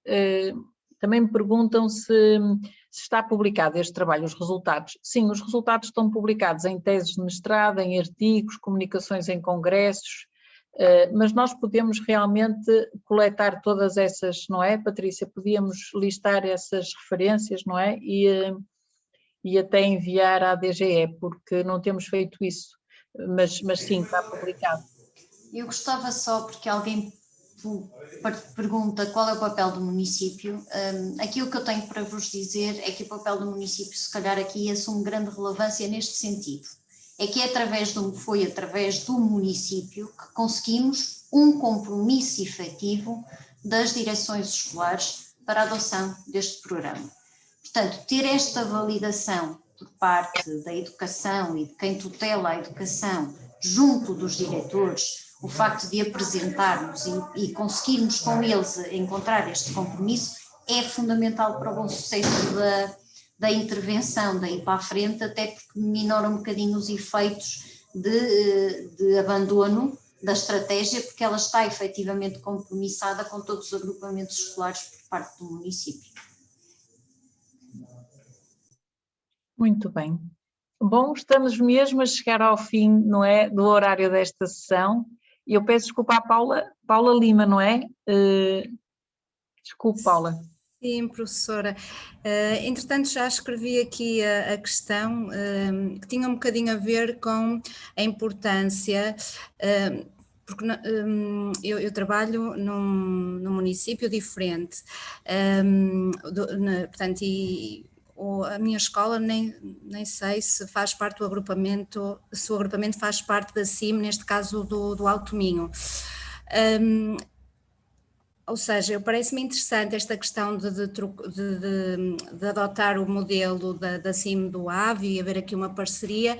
também me perguntam se está publicado este trabalho, os resultados. Sim, os resultados estão publicados em teses de mestrado, em artigos, comunicações em congressos, mas nós podemos realmente coletar todas essas, não é, Patrícia? Podíamos listar essas referências, não é? E até enviar à DGE, porque não temos feito isso, mas sim, está publicado. Eu gostava só, porque alguém pergunta qual é o papel do município, aquilo que eu tenho para vos dizer é que o papel do município, se calhar aqui assume grande relevância neste sentido, é que foi através do município que conseguimos um compromisso efetivo das direções escolares para a adoção deste programa. Portanto, ter esta validação por parte da educação e de quem tutela a educação junto dos diretores, o facto de apresentarmos e conseguirmos com eles encontrar este compromisso é fundamental para o bom sucesso da intervenção daí para a frente, até porque minora um bocadinho os efeitos de abandono da estratégia, porque ela está efetivamente compromissada com todos os agrupamentos escolares por parte do município. Muito bem. Bom, estamos mesmo a chegar ao fim, não é, do horário desta sessão. E eu peço desculpa à Paula Lima, não é? Desculpe, Paula. Sim, professora. Entretanto, já escrevi aqui a questão que tinha um bocadinho a ver com a importância, porque eu trabalho num município diferente, portanto, a minha escola nem sei se faz parte do agrupamento, se o agrupamento faz parte da CIM, neste caso do Alto Minho. Ou seja, parece-me interessante esta questão de adotar o modelo da CIM do AVE e haver aqui uma parceria,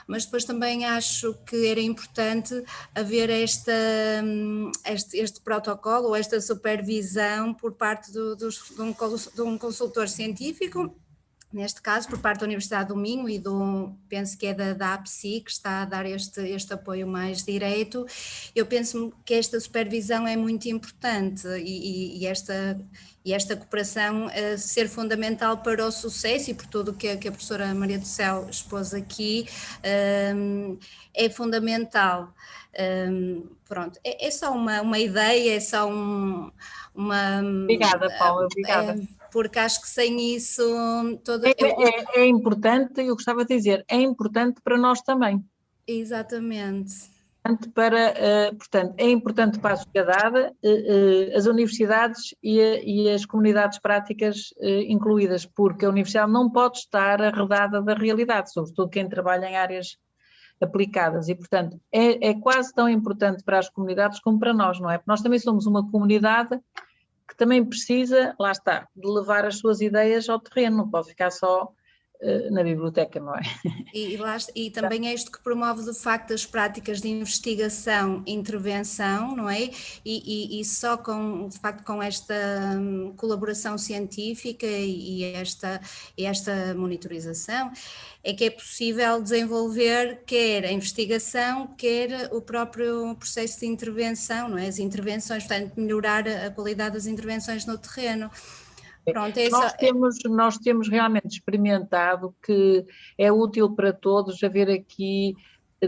mas depois também acho que era importante haver este protocolo ou esta supervisão por parte de um consultor científico, neste caso por parte da Universidade do Minho e penso que é da APSI, que está a dar este apoio mais direto. Eu penso que esta supervisão é muito importante e esta cooperação ser fundamental para o sucesso e por tudo o que a professora Maria do Céu expôs aqui, é fundamental. Pronto, é só uma ideia, é só uma... Obrigada, Paula, obrigada. Porque acho que sem isso... É importante, eu gostava de dizer, é importante para nós também. Exatamente. Portanto, é importante para a sociedade, as universidades e as comunidades práticas incluídas, porque a universidade não pode estar arredada da realidade, sobretudo quem trabalha em áreas aplicadas, e portanto é quase tão importante para as comunidades como para nós, não é? Porque nós também somos uma comunidade que também precisa, lá está, de levar as suas ideias ao terreno, não pode ficar só na biblioteca, não é? E também é isto que promove de facto as práticas de investigação e intervenção, não é? E só de facto com esta colaboração científica e esta monitorização é que é possível desenvolver quer a investigação, quer o próprio processo de intervenção, não é? As intervenções, portanto, melhorar a qualidade das intervenções no terreno. Pronto, nós temos realmente experimentado que é útil para todos haver aqui,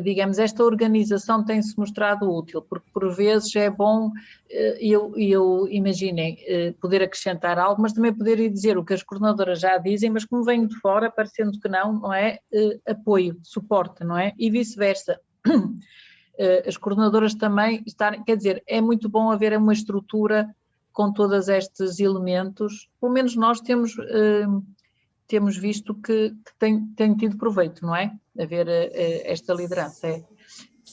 digamos, esta organização tem-se mostrado útil, porque por vezes é bom, imaginem, poder acrescentar algo, mas também poder ir dizer o que as coordenadoras já dizem, mas como vem de fora, parecendo que não é? Apoio, suporte, não é? E vice-versa. As coordenadoras também quer dizer, é muito bom haver uma estrutura com todos estes elementos, pelo menos nós temos visto que tem tido proveito, não é? Haver esta liderança.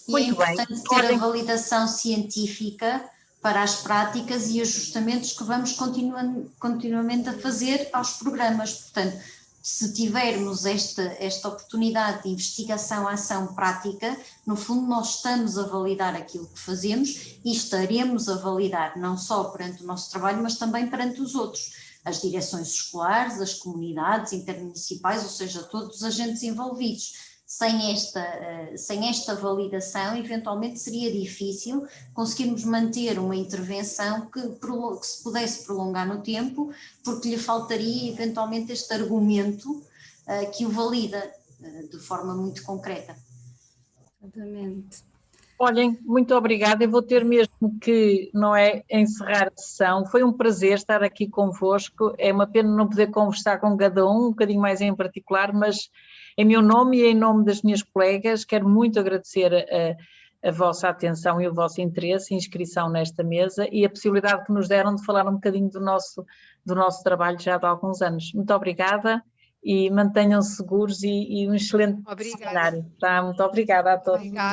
Muito bem. É importante ter a validação científica para as práticas e ajustamentos que vamos continuamente a fazer aos programas. Portanto, se tivermos esta oportunidade de investigação, ação prática, no fundo nós estamos a validar aquilo que fazemos e estaremos a validar não só perante o nosso trabalho, mas também perante os outros, as direções escolares, as comunidades intermunicipais, ou seja, todos os agentes envolvidos. Sem esta validação, eventualmente seria difícil conseguirmos manter uma intervenção que se pudesse prolongar no tempo, porque lhe faltaria eventualmente este argumento que o valida de forma muito concreta. Exatamente. Olhem, muito obrigada, eu vou ter mesmo que, não é, encerrar a sessão. Foi um prazer estar aqui convosco, é uma pena não poder conversar com cada um bocadinho mais em particular, mas em meu nome e em nome das minhas colegas, quero muito agradecer a vossa atenção e o vosso interesse e inscrição nesta mesa e a possibilidade que nos deram de falar um bocadinho do nosso trabalho já de alguns anos. Muito obrigada e mantenham-se seguros e um excelente seminário. Tá? Muito obrigada a todos. Obrigada.